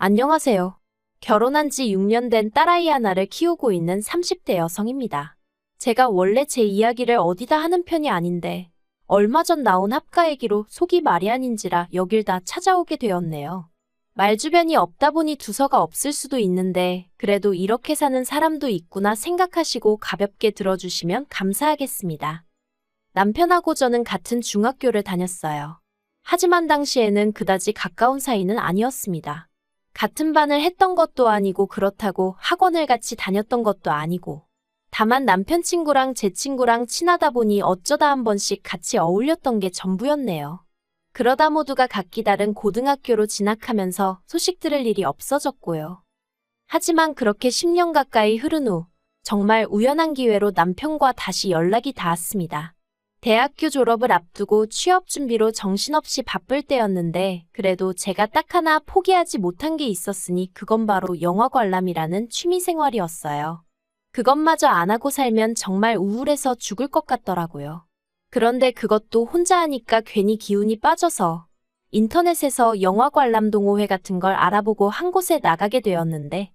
안녕하세요. 결혼한 지 6년 된 딸아이 하나를 키우고 있는 30대 여성입니다. 제가 원래 제 이야기를 어디다 하는 편이 아닌데 얼마 전 나온 합가 얘기로 속이 말이 아닌지라 여길 다 찾아오게 되었네요. 말주변이 없다 보니 두서가 없을 수도 있는데 그래도 이렇게 사는 사람도 있구나 생각하시고 가볍게 들어주시면 감사하겠습니다. 남편하고 저는 같은 중학교를 다녔어요. 하지만 당시에는 그다지 가까운 사이는 아니었습니다. 같은 반을 했던 것도 아니고 그렇다고 학원을 같이 다녔던 것도 아니고 다만 남편 친구랑 제 친구랑 친하다 보니 어쩌다 한 번씩 같이 어울렸던 게 전부였네요. 그러다 모두가 각기 다른 고등학교로 진학하면서 소식 들을 일이 없어졌고요. 하지만 그렇게 10년 가까이 흐른 후 정말 우연한 기회로 남편과 다시 연락이 닿았습니다. 대학교 졸업을 앞두고 취업 준비로 정신없이 바쁠 때였는데 그래도 제가 딱 하나 포기하지 못한 게 있었으니 그건 바로 영화 관람이라는 취미 생활이었어요. 그것마저 안 하고 살면 정말 우울해서 죽을 것 같더라고요. 그런데 그것도 혼자 하니까 괜히 기운이 빠져서 인터넷에서 영화 관람 동호회 같은 걸 알아보고 한 곳에 나가게 되었는데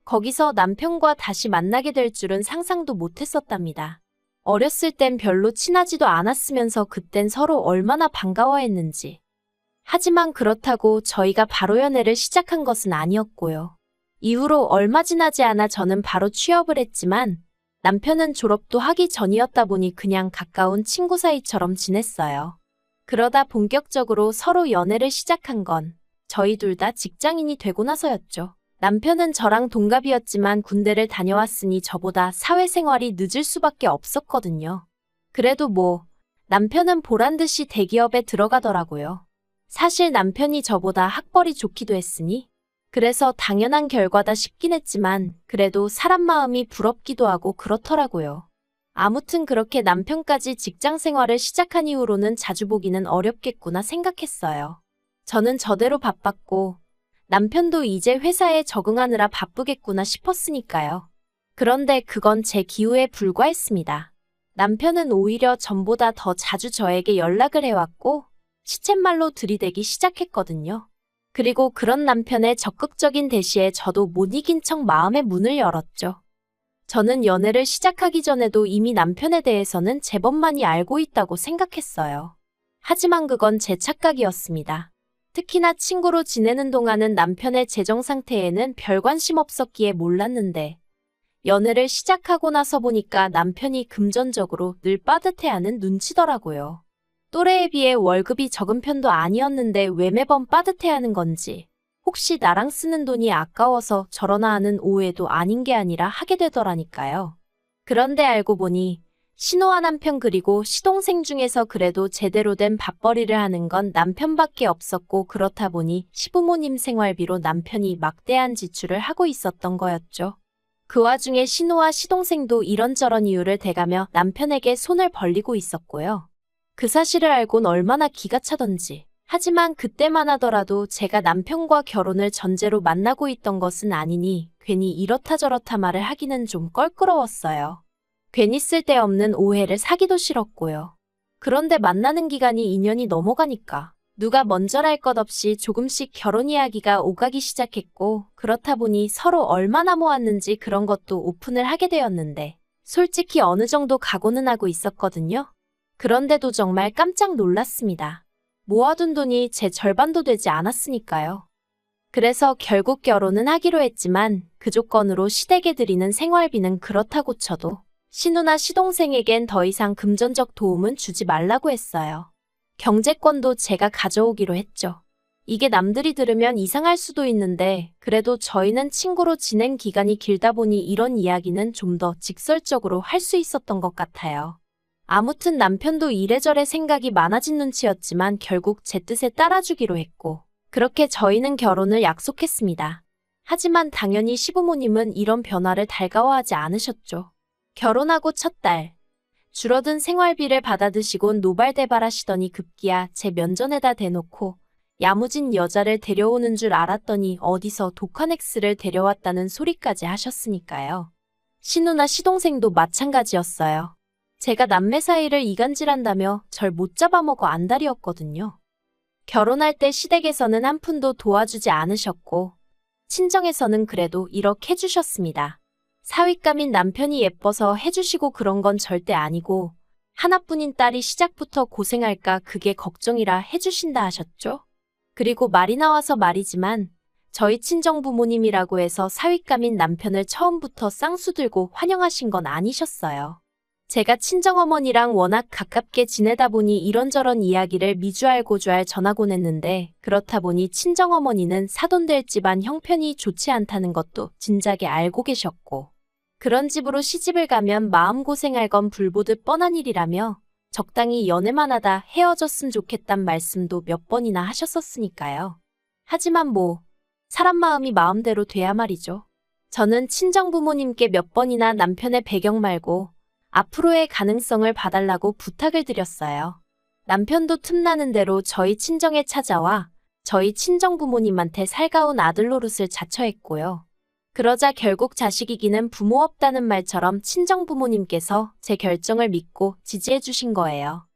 거기서 남편과 다시 만나게 될 줄은 상상도 못했었답니다. 어렸을 땐 별로 친하지도 않았으면서 그땐 서로 얼마나 반가워했는지. 하지만 그렇다고 저희가 바로 연애를 시작한 것은 아니었고요. 이후로 얼마 지나지 않아 저는 바로 취업을 했지만 남편은 졸업도 하기 전이었다 보니 그냥 가까운 친구 사이처럼 지냈어요. 그러다 본격적으로 서로 연애를 시작한 건 저희 둘 다 직장인이 되고 나서였죠. 남편은 저랑 동갑이었지만 군대를 다녀왔으니 저보다 사회생활이 늦을 수밖에 없었거든요. 그래도 남편은 보란듯이 대기업에 들어가더라고요. 사실 남편이 저보다 학벌이 좋기도 했으니 그래서 당연한 결과다 싶긴 했지만 그래도 사람 마음이 부럽기도 하고 그렇더라고요. 아무튼 그렇게 남편까지 직장 생활을 시작한 이후로는 자주 보기는 어렵겠구나 생각했어요. 저는 저대로 바빴고 남편도 이제 회사에 적응하느라 바쁘겠구나 싶었으니까요. 그런데 그건 제 기우에 불과했습니다. 남편은 오히려 전보다 더 자주 저에게 연락을 해왔고 시쳇말로 들이대기 시작했거든요. 그리고 그런 남편의 적극적인 대시에 저도 못 이긴 척 마음의 문을 열었죠. 저는 연애를 시작하기 전에도 이미 남편에 대해서는 제법 많이 알고 있다고 생각했어요. 하지만 그건 제 착각이었습니다. 특히나 친구로 지내는 동안은 남편의 재정 상태에는 별 관심 없었기에 몰랐는데 연애를 시작하고 나서 보니까 남편이 금전적으로 늘 빠듯해하는 눈치더라고요. 또래에 비해 월급이 적은 편도 아니었는데 왜 매번 빠듯해하는 건지 혹시 나랑 쓰는 돈이 아까워서 저러나 하는 오해도 아닌 게 아니라 하게 되더라니까요. 그런데 알고 보니 신호와 남편 그리고 시동생 중에서 그래도 제대로 된 밥벌이를 하는 건 남편밖에 없었고 그렇다 보니 시부모님 생활비로 남편이 막대한 지출을 하고 있었던 거였죠. 그 와중에 신호와 시동생도 이런저런 이유를 대가며 남편에게 손을 벌리고 있었고요. 그 사실을 알곤 얼마나 기가 차던지. 하지만 그때만 하더라도 제가 남편과 결혼을 전제로 만나고 있던 것은 아니니 괜히 이렇다 저렇다 말을 하기는 좀 껄끄러웠어요. 괜히 쓸데없는 오해를 사기도 싫었고요. 그런데 만나는 기간이 2년이 넘어가니까 누가 먼저랄 것 없이 조금씩 결혼 이야기가 오가기 시작했고 그렇다 보니 서로 얼마나 모았는지 그런 것도 오픈을 하게 되었는데 솔직히 어느 정도 각오는 하고 있었거든요. 그런데도 정말 깜짝 놀랐습니다. 모아둔 돈이 제 절반도 되지 않았으니까요. 그래서 결국 결혼은 하기로 했지만 그 조건으로 시댁에 드리는 생활비는 그렇다고 쳐도 신우나 시동생에겐 더 이상 금전적 도움은 주지 말라고 했어요. 경제권도 제가 가져오기로 했죠. 이게 남들이 들으면 이상할 수도 있는데 그래도 저희는 친구로 지낸 기간이 길다 보니 이런 이야기는 좀 더 직설적으로 할 수 있었던 것 같아요. 아무튼 남편도 이래저래 생각이 많아진 눈치였지만 결국 제 뜻에 따라주기로 했고 그렇게 저희는 결혼을 약속했습니다. 하지만 당연히 시부모님은 이런 변화를 달가워하지 않으셨죠. 결혼하고 첫 달, 줄어든 생활비를 받아드시곤 노발대발하시더니 급기야 제 면전에다 대놓고 야무진 여자를 데려오는 줄 알았더니 어디서 독한 X를 데려왔다는 소리까지 하셨으니까요. 신우나 시동생도 마찬가지였어요. 제가 남매 사이를 이간질한다며 절 못 잡아먹어 안달이었거든요. 결혼할 때 시댁에서는 한 푼도 도와주지 않으셨고 친정에서는 그래도 이렇게 해주셨습니다. 사윗감인 남편이 예뻐서 해주시고 그런 건 절대 아니고 하나뿐인 딸이 시작부터 고생할까 그게 걱정이라 해주신다 하셨죠? 그리고 말이 나와서 말이지만 저희 친정 부모님이라고 해서 사윗감인 남편을 처음부터 쌍수 들고 환영하신 건 아니셨어요. 제가 친정어머니랑 워낙 가깝게 지내다 보니 이런저런 이야기를 미주알고주알 전하곤 했는데 그렇다 보니 친정어머니는 사돈될 집안 형편이 좋지 않다는 것도 진작에 알고 계셨고 그런 집으로 시집을 가면 마음고생할 건 불보듯 뻔한 일이라며 적당히 연애만 하다 헤어졌으면 좋겠단 말씀도 몇 번이나 하셨었으니까요. 하지만 사람 마음이 마음대로 돼야 말이죠. 저는 친정부모님께 몇 번이나 남편의 배경 말고 앞으로의 가능성을 봐달라고 부탁을 드렸어요. 남편도 틈나는 대로 저희 친정에 찾아와 저희 친정부모님한테 살가운 아들 노릇을 자처했고요. 그러자 결국 자식 이기는 부모 없다는 말처럼 친정부모님께서 제 결정을 믿고 지지해 주신 거예요.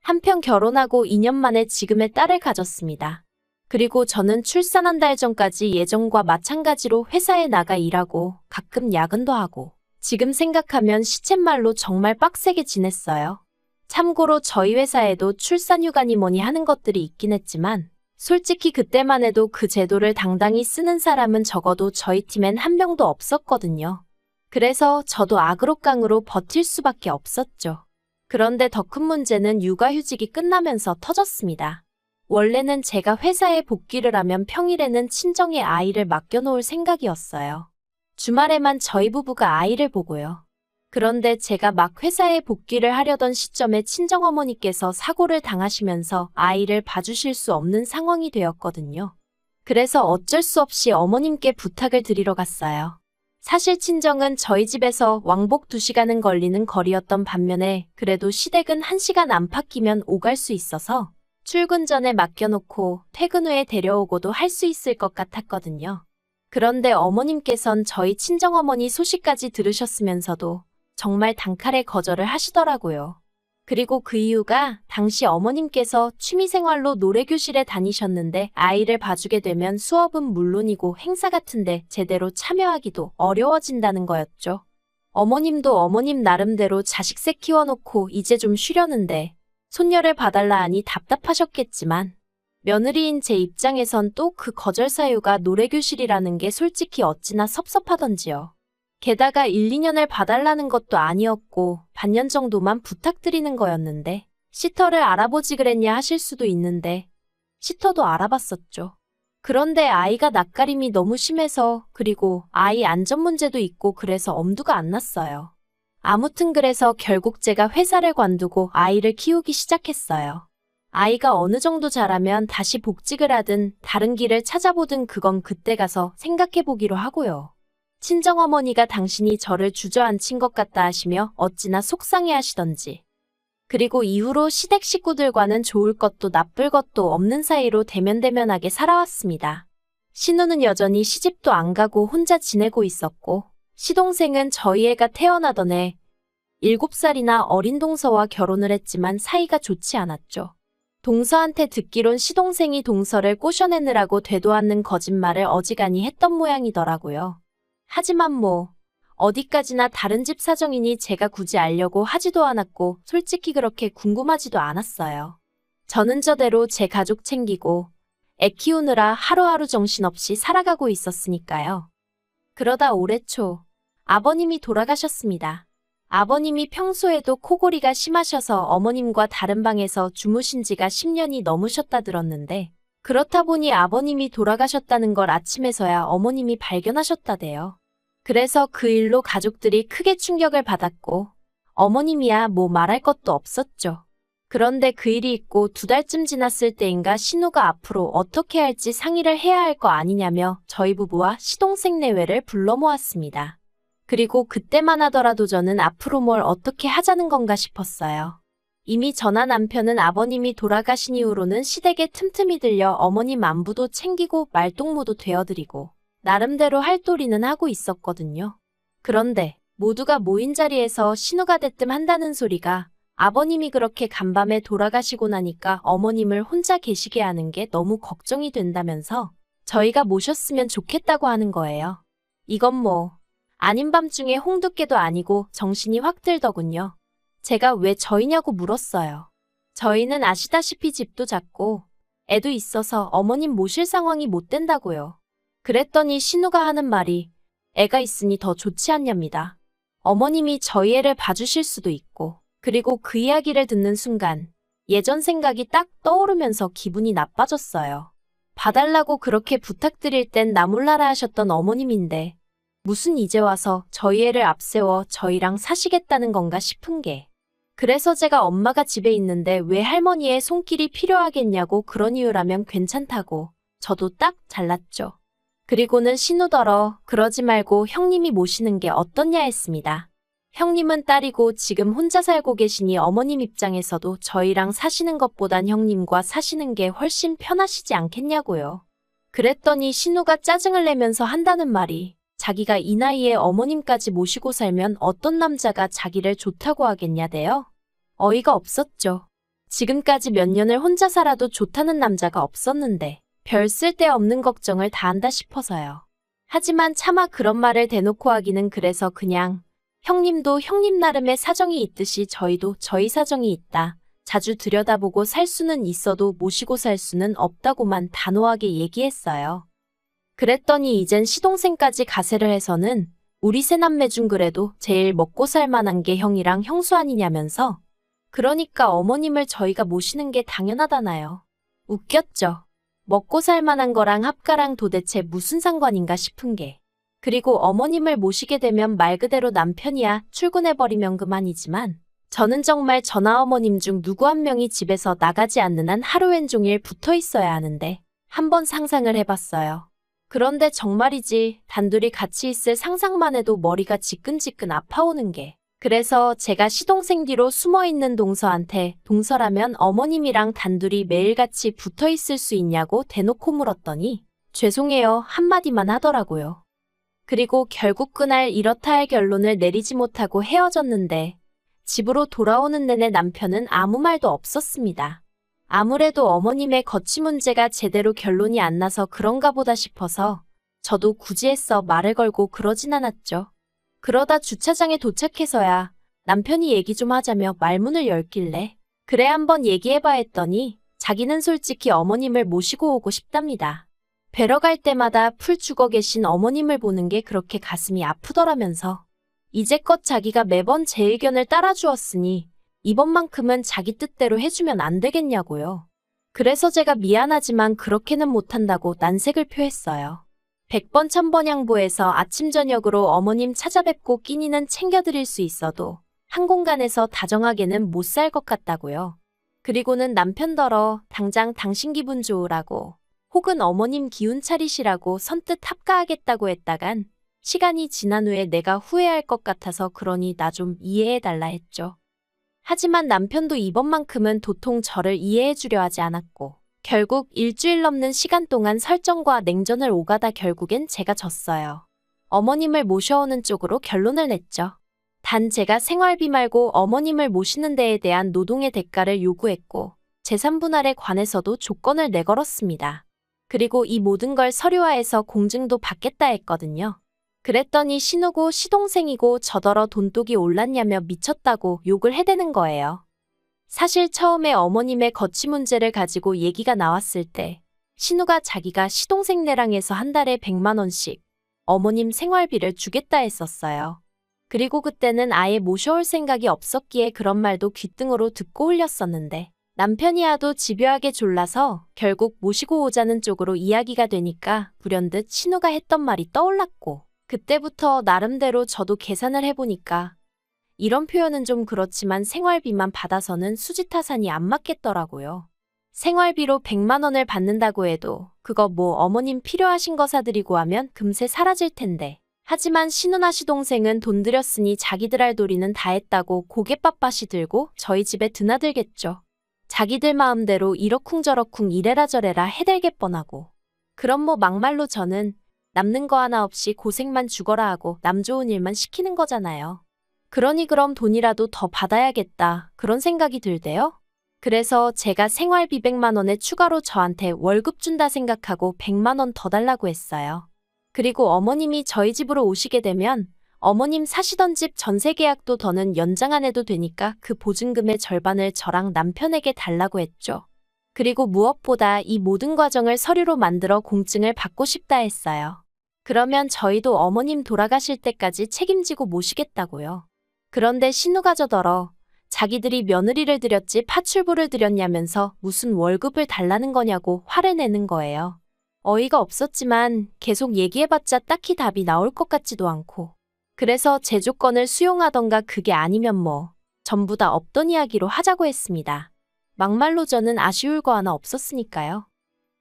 한편 결혼하고 2년 만에 지금의 딸을 가졌습니다. 그리고 저는 출산한 달 전까지 예전과 마찬가지로 회사에 나가 일하고 가끔 야근도 하고 지금 생각하면 시쳇말로 정말 빡세게 지냈어요. 참고로 저희 회사에도 출산휴가니 뭐니 하는 것들이 있긴 했지만 솔직히 그때만 해도 그 제도를 당당히 쓰는 사람은 적어도 저희 팀엔 한 명도 없었거든요. 그래서 저도 악으로깡으로 버틸 수밖에 없었죠. 그런데 더 큰 문제는 육아휴직이 끝나면서 터졌습니다. 원래는 제가 회사에 복귀를 하면 평일에는 친정에 아이를 맡겨놓을 생각이었어요. 주말에만 저희 부부가 아이를 보고요. 그런데 제가 막 회사에 복귀를 하려던 시점에 친정어머니께서 사고를 당하시면서 아이를 봐주실 수 없는 상황이 되었거든요. 그래서 어쩔 수 없이 어머님께 부탁을 드리러 갔어요. 사실 친정은 저희 집에서 왕복 2시간은 걸리는 거리였던 반면에 그래도 시댁은 1시간 안팎이면 오갈 수 있어서 출근 전에 맡겨놓고 퇴근 후에 데려오고도 할 수 있을 것 같았거든요. 그런데 어머님께선 저희 친정어머니 소식까지 들으셨으면서도 정말 단칼에 거절을 하시더라고요. 그리고 그 이유가 당시 어머님께서 취미생활로 노래교실에 다니셨는데 아이를 봐주게 되면 수업은 물론이고 행사 같은데 제대로 참여하기도 어려워진다는 거였죠. 어머님도 어머님 나름대로 자식새 키워놓고 이제 좀 쉬려는데 손녀를 봐달라 하니 답답하셨겠지만 며느리인 제 입장에선 또 그 거절 사유가 노래교실이라는 게 솔직히 어찌나 섭섭하던지요. 게다가 1, 2년을 봐달라는 것도 아니었고 반년 정도만 부탁드리는 거였는데 시터를 알아보지 그랬냐 하실 수도 있는데 시터도 알아봤었죠. 그런데 아이가 낯가림이 너무 심해서 그리고 아이 안전 문제도 있고 그래서 엄두가 안 났어요. 아무튼 그래서 결국 제가 회사를 관두고 아이를 키우기 시작했어요. 아이가 어느 정도 자라면 다시 복직을 하든 다른 길을 찾아보든 그건 그때 가서 생각해보기로 하고요. 친정어머니가 당신이 저를 주저앉힌 것 같다 하시며 어찌나 속상해 하시던지. 그리고 이후로 시댁 식구들과는 좋을 것도 나쁠 것도 없는 사이로 대면대면하게 살아왔습니다. 신우는 여전히 시집도 안 가고 혼자 지내고 있었고 시동생은 저희 애가 태어나던 해 7살이나 어린 동서와 결혼을 했지만 사이가 좋지 않았죠. 동서한테 듣기론 시동생이 동서를 꼬셔내느라고 되도 않는 거짓말을 어지간히 했던 모양이더라고요. 하지만 어디까지나 다른 집 사정이니 제가 굳이 알려고 하지도 않았고 솔직히 그렇게 궁금하지도 않았어요. 저는 저대로 제 가족 챙기고 애 키우느라 하루하루 정신없이 살아가고 있었으니까요. 그러다 올해 초 아버님이 돌아가셨습니다. 아버님이 평소에도 코골이가 심하셔서 어머님과 다른 방에서 주무신 지가 10년이 넘으셨다 들었는데 그렇다 보니 아버님이 돌아가셨다는 걸 아침에서야 어머님이 발견하셨다대요. 그래서 그 일로 가족들이 크게 충격을 받았고 어머님이야 말할 것도 없었죠. 그런데 그 일이 있고 2달쯤 지났을 때인가 신우가 앞으로 어떻게 할지 상의를 해야 할 거 아니냐며 저희 부부와 시동생 내외를 불러 모았습니다. 그리고 그때만 하더라도 저는 앞으로 뭘 어떻게 하자는 건가 싶었어요. 이미 저나 남편은 아버님이 돌아가신 이후로는 시댁에 틈틈이 들려 어머님 안부도 챙기고 말동무도 되어드리고 나름대로 할도리는 하고 있었거든요. 그런데 모두가 모인 자리에서 신우가 대뜸 한다는 소리가 아버님이 그렇게 간밤에 돌아가시고 나니까 어머님을 혼자 계시게 하는 게 너무 걱정이 된다면서 저희가 모셨으면 좋겠다고 하는 거예요. 이건 뭐 아닌 밤중에 홍두깨도 아니고 정신이 확 들더군요. 제가 왜 저희냐고 물었어요. 저희는 아시다시피 집도 작고 애도 있어서 어머님 모실 상황이 못 된다고요. 그랬더니 신우가 하는 말이 애가 있으니 더 좋지 않냐입니다. 어머님이 저희 애를 봐주실 수도 있고, 그리고 그 이야기를 듣는 순간 예전 생각이 딱 떠오르면서 기분이 나빠졌어요. 봐달라고 그렇게 부탁드릴 땐 나 몰라라 하셨던 어머님인데 무슨 이제 와서 저희 애를 앞세워 저희랑 사시겠다는 건가 싶은 게, 그래서 제가 엄마가 집에 있는데 왜 할머니의 손길이 필요하겠냐고 그런 이유라면 괜찮다고 저도 딱 잘랐죠. 그리고는 신우더러 그러지 말고 형님이 모시는 게 어떻냐 했습니다. 형님은 딸이고 지금 혼자 살고 계시니 어머님 입장에서도 저희랑 사시는 것보단 형님과 사시는 게 훨씬 편하시지 않겠냐고요. 그랬더니 신우가 짜증을 내면서 한다는 말이 자기가 이 나이에 어머님까지 모시고 살면 어떤 남자가 자기를 좋다고 하겠냐대요. 어이가 없었죠. 지금까지 몇 년을 혼자 살아도 좋다는 남자가 없었는데 별 쓸데없는 걱정을 다 한다 싶어서요. 하지만 차마 그런 말을 대놓고 하기는 그래서 그냥 형님도 형님 나름의 사정이 있듯이 저희도 저희 사정이 있다. 자주 들여다보고 살 수는 있어도 모시고 살 수는 없다고만 단호하게 얘기했어요. 그랬더니 이젠 시동생까지 가세를 해서는 우리 세남매 중 그래도 제일 먹고 살 만한 게 형이랑 형수 아니냐면서, 그러니까 어머님을 저희가 모시는 게 당연하다나요. 웃겼죠. 먹고 살 만한 거랑 합가랑 도대체 무슨 상관인가 싶은 게. 그리고 어머님을 모시게 되면 말 그대로 남편이야 출근해버리면 그만이지만 저는 정말 전하어머님 중 누구 한 명이 집에서 나가지 않는 한 하루 왼종일 붙어 있어야 하는데 한번 상상을 해봤어요. 그런데 정말이지 단둘이 같이 있을 상상만 해도 머리가 지끈지끈 아파오는 게, 그래서 제가 시동생 뒤로 숨어있는 동서한테 동서라면 어머님이랑 단둘이 매일같이 붙어 있을 수 있냐고 대놓고 물었더니 죄송해요 한마디만 하더라고요. 그리고 결국 그날 이렇다 할 결론을 내리지 못하고 헤어졌는데 집으로 돌아오는 내내 남편은 아무 말도 없었습니다. 아무래도 어머님의 거취 문제가 제대로 결론이 안 나서 그런가 보다 싶어서 저도 굳이 애써 말을 걸고 그러진 않았죠. 그러다 주차장에 도착해서야 남편이 얘기 좀 하자며 말문을 열길래 그래 한번 얘기해봐 했더니 자기는 솔직히 어머님을 모시고 오고 싶답니다. 뵈러 갈 때마다 풀 죽어 계신 어머님을 보는 게 그렇게 가슴이 아프더라면서 이제껏 자기가 매번 제 의견을 따라주었으니 이번만큼은 자기 뜻대로 해주면 안 되겠냐고요. 그래서 제가 미안하지만 그렇게는 못한다고 난색을 표했어요. 100번 1000번 양보해서 아침 저녁으로 어머님 찾아뵙고 끼니는 챙겨드릴 수 있어도 한 공간에서 다정하게는 못 살 것 같다고요. 그리고는 남편더러 당장 당신 기분 좋으라고 혹은 어머님 기운 차리시라고 선뜻 합가하겠다고 했다간 시간이 지난 후에 내가 후회할 것 같아서 그러니 나 좀 이해해달라 했죠. 하지만 남편도 이번만큼은 도통 저를 이해해주려 하지 않았고 결국 일주일 넘는 시간 동안 설정과 냉전을 오가다 결국엔 제가 졌어요. 어머님을 모셔오는 쪽으로 결론을 냈죠. 단 제가 생활비 말고 어머님을 모시는 데에 대한 노동의 대가를 요구했고 재산 분할에 관해서도 조건을 내걸었습니다. 그리고 이 모든 걸 서류화해서 공증도 받겠다 했거든요. 그랬더니 신우고 시동생이고 저더러 돈독이 올랐냐며 미쳤다고 욕을 해대는 거예요. 사실 처음에 어머님의 거취 문제를 가지고 얘기가 나왔을 때 신우가 자기가 시동생네랑 해서 한 달에 100만 원씩 어머님 생활비를 주겠다 했었어요. 그리고 그때는 아예 모셔올 생각이 없었기에 그런 말도 귓등으로 듣고 흘렸었는데 남편이 하도 집요하게 졸라서 결국 모시고 오자는 쪽으로 이야기가 되니까 불현듯 신우가 했던 말이 떠올랐고 그때부터 나름대로 저도 계산을 해보니까 이런 표현은 좀 그렇지만 생활비만 받아서는 수지타산이 안 맞겠더라고요. 생활비로 100만 원을 받는다고 해도 그거 뭐 어머님 필요하신 거 사드리고 하면 금세 사라질 텐데. 하지만 신우나 시동생은 돈 들였으니 자기들 할 도리는 다 했다고 고개 빳빳이 들고 저희 집에 드나들겠죠. 자기들 마음대로 이러쿵저러쿵 이래라 저래라 해댈게 뻔하고. 그럼 뭐 막말로 저는 남는 거 하나 없이 고생만 죽어라 하고 남 좋은 일만 시키는 거잖아요. 그러니 그럼 돈이라도 더 받아야겠다 그런 생각이 들대요. 그래서 제가 생활비 100만 원에 추가로 저한테 월급 준다 생각하고 100만 원 더 달라고 했어요. 그리고 어머님이 저희 집으로 오시게 되면 어머님 사시던 집 전세 계약도 더는 연장 안 해도 되니까 그 보증금의 절반을 저랑 남편에게 달라고 했죠. 그리고 무엇보다 이 모든 과정을 서류로 만들어 공증을 받고 싶다 했어요. 그러면 저희도 어머님 돌아가실 때까지 책임지고 모시겠다고요. 그런데 신우가 저더러 자기들이 며느리를 들였지 파출부를 들였냐면서 무슨 월급을 달라는 거냐고 화를 내는 거예요. 어이가 없었지만 계속 얘기해봤자 딱히 답이 나올 것 같지도 않고. 그래서 제 조건을 수용하던가 그게 아니면 뭐 전부 다 없던 이야기로 하자고 했습니다. 막말로 저는 아쉬울 거 하나 없었으니까요.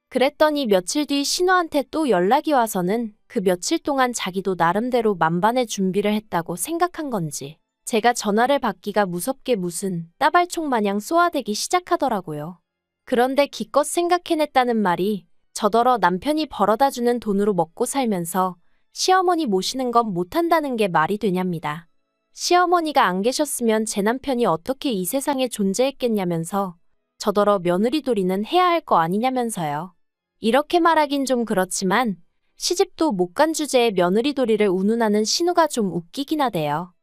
그랬더니 며칠 뒤 신우한테 또 연락이 와서는 그 며칠 동안 자기도 나름대로 만반의 준비를 했다고 생각한 건지 제가 전화를 받기가 무섭게 무슨 따발총 마냥 쏘아대기 시작하더라고요. 그런데 기껏 생각해냈다는 말이 저더러 남편이 벌어다주는 돈으로 먹고 살면서 시어머니 모시는 건 못한다는 게 말이 되냐입니다. 시어머니가 안 계셨으면 제 남편이 어떻게 이 세상에 존재했겠냐면서 저더러 며느리 도리는 해야 할 거 아니냐면서요. 이렇게 말하긴 좀 그렇지만 시집도 못 간 주제에 며느리 도리를 운운하는 신우가 좀 웃기긴 하대요.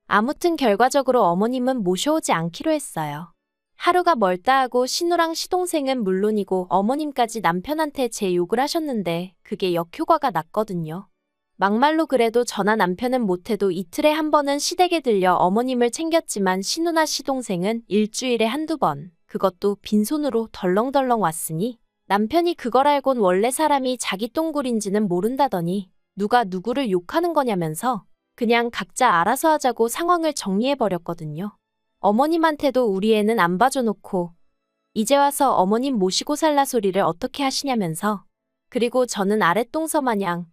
아무튼 결과적으로 어머님은 모셔오지 않기로 했어요. 하루가 멀다 하고 신우랑 시동생은 물론이고 어머님까지 남편한테 제 욕을 하셨는데 그게 역효과가 났거든요. 막말로 그래도 저나 남편은 못해도 이틀에 한 번은 시댁에 들려 어머님을 챙겼지만 신우나 시동생은 일주일에 한두 번, 그것도 빈손으로 덜렁덜렁 왔으니 남편이 그걸 알곤 원래 사람이 자기 똥굴인지는 모른다더니 누가 누구를 욕하는 거냐면서 그냥 각자 알아서 하자고 상황을 정리해버렸거든요. 어머님한테도 우리 애는 안 봐줘놓고 이제 와서 어머님 모시고 살라 소리를 어떻게 하시냐면서 그리고 저는 아랫동서 마냥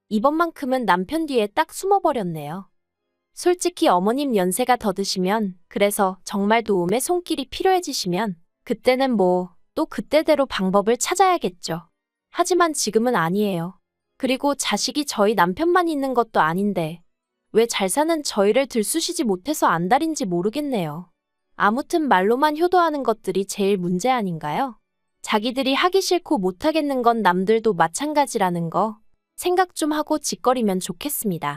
이번만큼은 남편 뒤에 딱 숨어버렸네요. 솔직히 어머님 연세가 더 드시면 그래서 정말 도움의 손길이 필요해지시면 그때는 뭐 또 그때대로 방법을 찾아야겠죠. 하지만 지금은 아니에요. 그리고 자식이 저희 남편만 있는 것도 아닌데 왜 잘 사는 저희를 들쑤시지 못해서 안달인지 모르겠네요. 아무튼 말로만 효도하는 것들이 제일 문제 아닌가요? 자기들이 하기 싫고 못하겠는 건 남들도 마찬가지라는 거 생각 좀 하고 짓거리면 좋겠습니다.